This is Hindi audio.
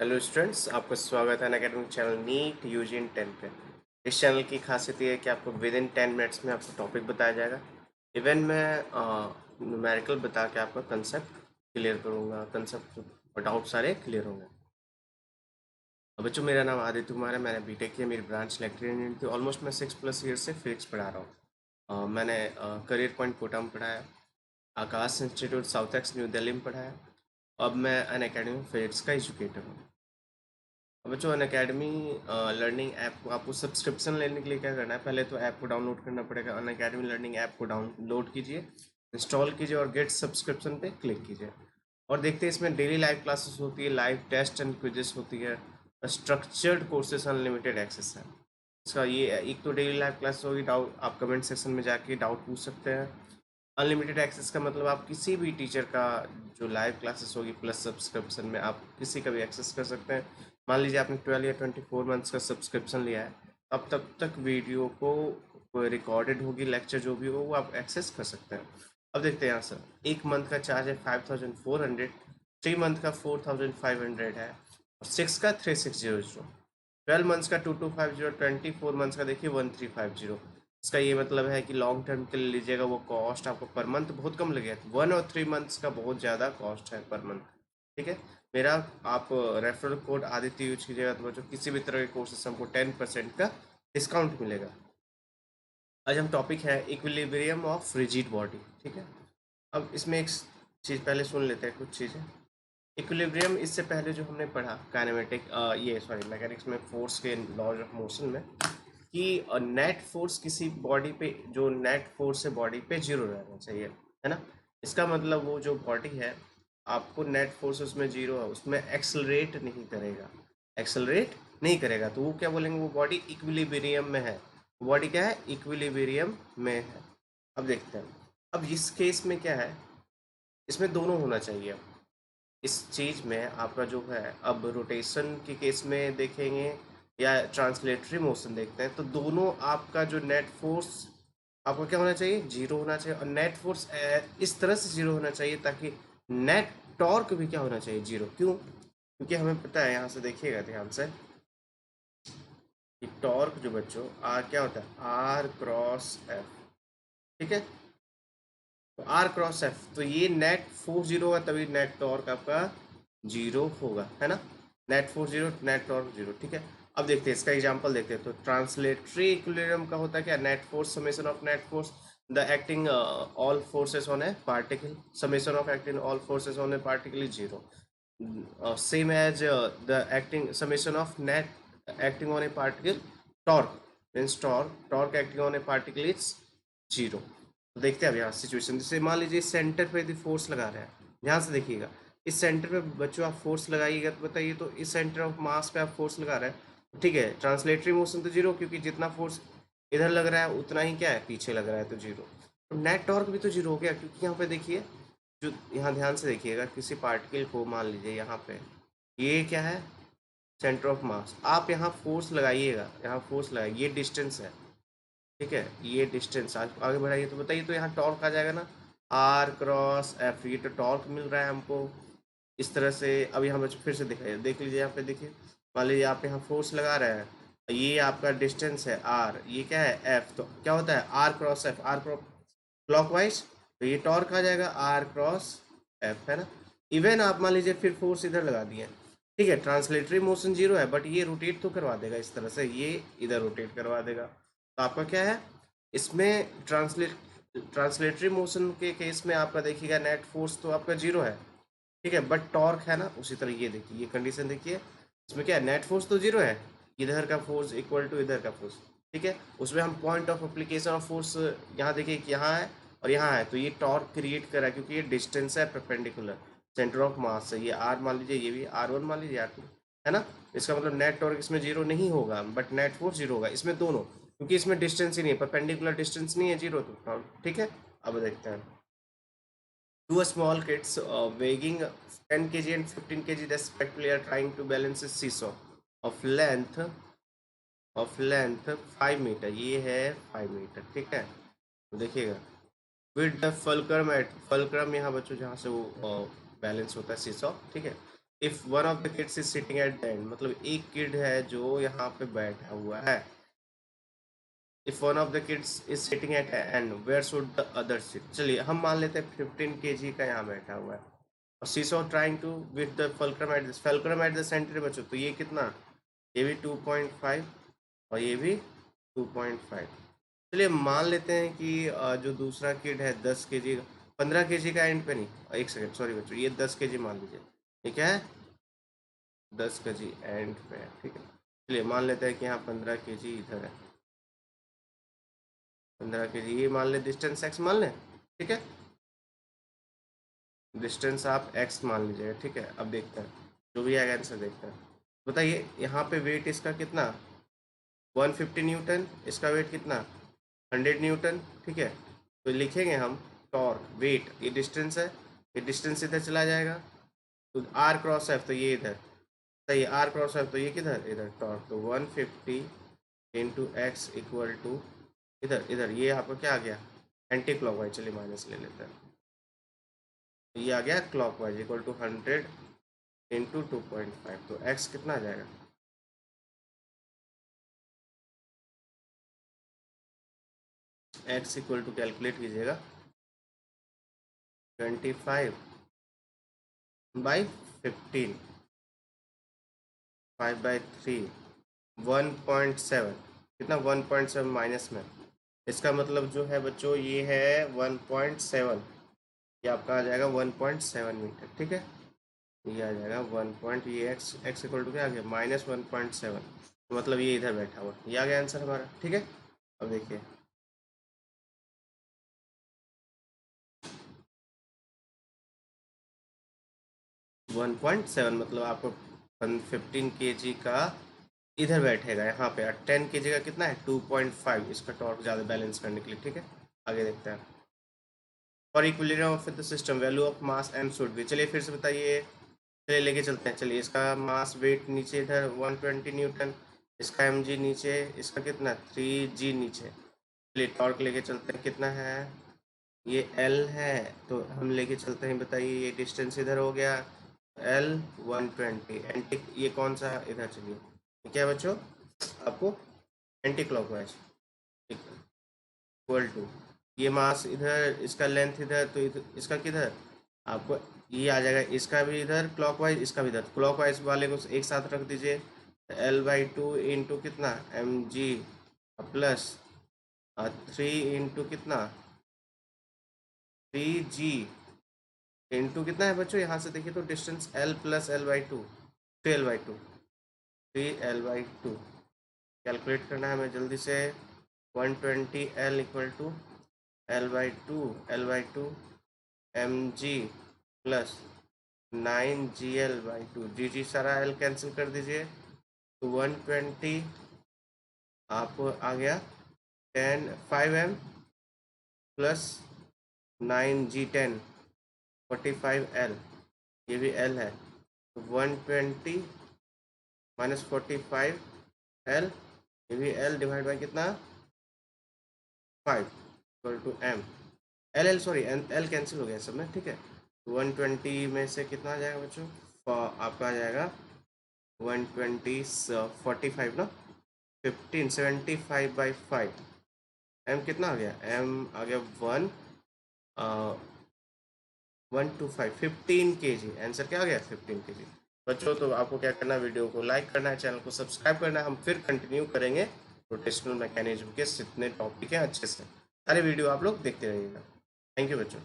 हेलो स्टूडेंट्स, आपका स्वागत है अनअकैडमिक चैनल नीट यूजी इन 10 पे। इस चैनल की खासियत ये है कि आपको विद इन 10 मिनट्स में आपको टॉपिक बताया जाएगा। इवन मैं न्यूमेरिकल बता के आपका कंसेप्ट क्लियर करूँगा, कंसेप्ट और डाउट सारे क्लियर होंगे। अब बच्चों, मेरा नाम आदित्य कुमार है। मैंने बीटेक किया, मेरी ब्रांच इलेक्ट्रिकल इंजीनियरिंग थी। ऑलमोस्ट मैं 6+ ईयर से फिजिक्स पढ़ा रहा हूँ। मैंने करियर पॉइंट कोटा में पढ़ाया, Aakash institute south ex new Delhi में पढ़ाया। अब मैं अनअकैडमी फिजिक्स का एजुकेटर हूँ। अब बच्चों, अनअकैडमी लर्निंग ऐप को आपको सब्सक्रिप्शन लेने के लिए क्या करना है, पहले तो ऐप को डाउनलोड करना पड़ेगा। अनअकैडमी लर्निंग ऐप को डाउनलोड कीजिए, इंस्टॉल कीजिए और गेट सब्सक्रिप्शन पे क्लिक कीजिए। और देखते हैं, इसमें डेली लाइव क्लासेस होती है, लाइव टेस्ट एंड क्विजेस होती है, स्ट्रक्चर्ड कोर्सेज, अनलिमिटेड एक्सेस है इसका। ये एक तो डेली लाइव क्लास होगी, डाउट आप कमेंट सेक्शन में जाके डाउट पूछ सकते हैं। अनलिमिटेड एक्सेस का मतलब आप किसी भी टीचर का जो लाइव क्लासेस होगी प्लस सब्सक्रिप्शन में आप किसी का भी एक्सेस कर सकते हैं। मान लीजिए आपने 12 या 24 मंथ्स का सब्सक्रिप्शन लिया है, अब तब तक वीडियो को रिकॉर्डेड होगी, लेक्चर जो भी हो वो आप एक्सेस कर सकते हैं। अब देखते हैं यहाँ सर, एक मंथ का चार्ज है 5400, 3 मंथ का 4500 है, और 6 का 3600, 12 मंथ्स का 2250, 24 मंथ्स का देखिए 1350। इसका ये मतलब है कि लॉन्ग टर्म के लिए लीजिएगा, वो कॉस्ट आपको पर मंथ बहुत कम लगेगा। 1 और 3 मंथ्स का बहुत ज़्यादा कॉस्ट है पर मंथ। ठीक है, मेरा आप रेफरल कोड आदित्य यूज कीजिएगा तो बच्चों किसी भी तरह के कोर्सेस हमको 10% का डिस्काउंट मिलेगा। आज हम टॉपिक है इक्विलिब्रियम ऑफ रिजिड बॉडी। ठीक है, अब इसमें एक चीज़ पहले सुन लेते हैं, कुछ चीज़ें। इक्विलिब्रियम इससे पहले जो हमने पढ़ा काइनेमेटिक, ये सॉरी मैकेनिक्स में, फोर्स के लॉज ऑफ मोशन में, कि नेट फोर्स किसी बॉडी पे, जो नेट फोर्स है बॉडी पे 0 रहना चाहिए, है ना। इसका मतलब वो जो बॉडी है, आपको नेट फोर्स उसमें 0 है, उसमें एक्सलरेट नहीं करेगा, एक्सलरेट नहीं करेगा, तो वो क्या बोलेंगे, वो बॉडी इक्विलिब्रियम में है। बॉडी क्या है, इक्विलिब्रियम में है। अब देखते हैं, अब इस केस में क्या है, इसमें दोनों होना चाहिए। इस चीज़ में आपका जो है, अब रोटेशन के केस में देखेंगे या ट्रांसलेटरी मोशन देखते हैं, तो दोनों आपका जो नेट फोर्स आपका क्या होना चाहिए, 0 होना चाहिए, और नेट फोर्स इस तरह से 0 होना चाहिए ताकि नेट टॉर्क भी क्या होना चाहिए, 0। क्यों? क्योंकि हमें पता है, यहाँ से देखिएगा ध्यान से, कि टॉर्क जो बच्चों क्या होता है, आर क्रॉस एफ। ठीक है, तो आर क्रॉस एफ, तो ये नेट फोर्स 0 होगा तभी नेट टॉर्क आपका 0 होगा, है ना। Net force 0, net torque 0। ठीक है, अब देखते हैं इसका एग्जांपल देखते हैं। तो ट्रांसलेटरी इक्विलिब्रियम का होता है क्या, net force summation of net force the acting all forces on A particle, summation of acting all forces on A particle is 0, same as the acting summation of net acting on a particle, torque means torque acting on a particle is 0। तो देखते हैं अब यहाँ सिचुएशन, जैसे मान लीजिए सेंटर पे यदि फोर्स लगा रहे हैं, ध्यान से देखिएगा, इस सेंटर पे बच्चों आप फोर्स लगाइएगा, तो बताइए, तो इस सेंटर ऑफ मास पे आप फोर्स लगा रहे हैं, ठीक है, ट्रांसलेटरी मोशन तो 0, क्योंकि जितना फोर्स इधर लग रहा है उतना ही क्या है, पीछे लग रहा है, तो 0। तो नेट टॉर्क भी तो 0 हो गया, क्योंकि यहाँ पे देखिए, जो यहाँ ध्यान से देखिएगा, किसी पार्टिकल को मान लीजिए यहाँ पे, ये क्या है, सेंटर ऑफ मास, आप यहाँ फोर्स लगाइएगा, यहाँ फोर्स लगाइए, ये डिस्टेंस है, ठीक है, ये डिस्टेंस आगे बढ़ाइए, तो बताइए, तो यहाँ टॉर्क आ जाएगा ना, आर क्रॉस एफ, ये तो टॉर्क मिल रहा है हमको इस तरह से। अब यहाँ बच्चों फिर से दिखाइए, देख लीजिए यहाँ पे देखिए, मान लीजिए आप यहाँ फोर्स लगा रहे हैं, ये आपका डिस्टेंस है आर, ये क्या है एफ, तो क्या होता है R cross F, R cross clockwise, तो ये टॉर्क आ जाएगा आर क्रॉस एफ, है ना। इवन आप मान लीजिए फिर फोर्स इधर लगा दिए, ठीक है, ट्रांसलेटरी मोशन 0 है, बट ये रोटेट तो करवा देगा इस तरह से, ये इधर रोटेट करवा देगा, तो आपका क्या है, इसमें ट्रांसलेटरी मोशन के केस में आपका देखिएगा नेट फोर्स तो आपका 0 है, ठीक है, बट टॉर्क है ना, उसी तरह ये देखिए, ये कंडीशन देखिए, इसमें क्या है, नेट फोर्स तो 0 है, इधर का फोर्स इक्वल टू इधर का फोर्स, ठीक है, उसमें हम point of application of force यहाँ देखिए कि यहाँ है और यहाँ है, तो ये टॉर्क क्रिएट करा, क्योंकि ये डिस्टेंस है परपेंडिकुलर सेंटर ऑफ मास से, ये आर मान लीजिए, ये भी R1 मान लीजिए, R2, है ना। इसका मतलब नेट टॉर्क इसमें 0 नहीं होगा, बट नेट फोर्स 0 होगा, इसमें दोनों, क्योंकि इसमें डिस्टेंस ही नहीं है, परपेंडिकुलर डिस्टेंस नहीं है 0, तो ठीक है। अब देखते हैं, two small kids weighing 10 kg and 15 kg respectively are trying to balance a seesaw of length 5 metre, ये है 5 मीटर, ठीक है, तो देखिएगा, with the fulcrum at, fulcrum यहाँ बच्चों जहाँ से वो बैलेंस होता है सीसॉ, ठीक है, if one of the kids is sitting at the end, मतलब एक किड है जो यहाँ पे बैठा हुआ है। If one of the kids is sitting at end where should the other sit. चलिए हम मान लेते हैं 15 केजी का यहाँ बैठा हुआ है और she saw trying to with the fulcrum at this fulcrum at the centre बच्चों, तो ये कितना, ये भी 2.5 और ये भी 2.5। चलिए मान लेते हैं कि जो दूसरा किड है 10 केजी, 15 केजी का एंड पे नहीं, एक सेकेंड सॉरी बच्चों, ये 10 केजी मान लीजिए, ये क्या है 10 केजी एंड पे है, ठीक है। चलिए मान लेते हैं कि यहाँ 15 केजी इधर है, 15 केजी ये मान ले, डिस्टेंस एक्स मान लें, ठीक है, डिस्टेंस आप एक्स मान लीजिएगा, ठीक है। अब देखते हैं जो भी आएगा आंसर देखते हैं। बताइए यहाँ पे वेट इसका कितना, 150 न्यूटन, इसका वेट कितना 100 न्यूटन, ठीक है। तो लिखेंगे हम टॉर्क वेट, ये डिस्टेंस है, ये डिस्टेंस इधर चला जाएगा, तो आर क्रॉस एफ तो ये इधर, सही आर क्रॉस एफ तो ये किधर इधर, टॉर्क तो 150 इंटू एक्स इक्वल टू इधर इधर, ये आपका क्या आ गया एंटी क्लॉकवाइज, चलिए माइनस ले लेते हैं, ये आ गया क्लॉकवाइज इक्वल टू 100 इंटू 2.5, तो एक्स कितना आ जाएगा, एक्स इक्वल टू कैलकुलेट कीजिएगा 25 बाई 15, 5/3, 1.7, कितना 1.7 माइनस में, इसका मतलब जो है बच्चों ये है 1.7, ये आपका आ जाएगा 1.7 मीटर, ठीक है। ये आ जाएगा 1 पॉइंट, ये एक्स एक्स इक्वल टू क्या आ गया -1.7, मतलब ये इधर बैठा हुआ, ये आ गया आंसर हमारा, ठीक है। अब देखिए 1.7 मतलब आपको 15 केजी का इधर बैठेगा यहाँ पे, और 10 केजी का कितना है 2.5, इसका टॉर्क ज़्यादा बैलेंस करने के लिए, ठीक है। आगे देखते हैं, for equilibrium of the system value of mass m should be, चलिए फिर से बताइए, चलिए लेके चलते हैं, चलिए इसका मास वेट नीचे इधर 120 न्यूटन, इसका एम जी नीचे, इसका कितना 3g नीचे, चलिए टॉर्क लेके चलते हैं, कितना है ये एल है, तो हम लेके चलते हैं, बताइए ये डिस्टेंस इधर हो गया एल 120, एंटी ये कौन सा इधर, चलिए ये क्या है बच्चों आपको एंटी क्लॉकवाइज इक्वल टू, ये मास इधर, इसका लेंथ इधर, तो इधर इसका किधर आपको ये आ जाएगा, इसका भी इधर क्लॉकवाइज, इसका भी इधर क्लॉकवाइज वाले को एक साथ रख दीजिए, L/2 इंटू कितना mg प्लस 3 इंटू कितना 3g इंटू कितना है बच्चों, यहाँ से देखिए तो distance L plus L/2, 3L/2, 3L/2 calculate करना है हमें जल्दी से, 120L equal to L/2 mg plus 9gl/2, जी सारा L कैंसिल कर दीजिए, तो 120 आप आ गया 5m प्लस 9g10 45L, ये भी L है, तो 120 माइनस 45L, ये भी L डिवाइड बाई कितना 5 equal to M, L sorry L cancel हो गया सब में, ठीक है। 120 में से कितना आ जाएगा बच्चों, आपका आ जाएगा 120 45 ना 1575/5, M कितना आ गया, M आ गया 125 15 kg, आंसर क्या आ गया 15 kg बच्चों। तो आपको क्या करना है, वीडियो को लाइक करना है, चैनल को सब्सक्राइब करना है, हम फिर कंटिन्यू करेंगे रोटेशनल मैकेनिज्म के जितने टॉपिक हैं अच्छे से, सारे वीडियो आप लोग देखते रहिएगा। थैंक यू बच्चों।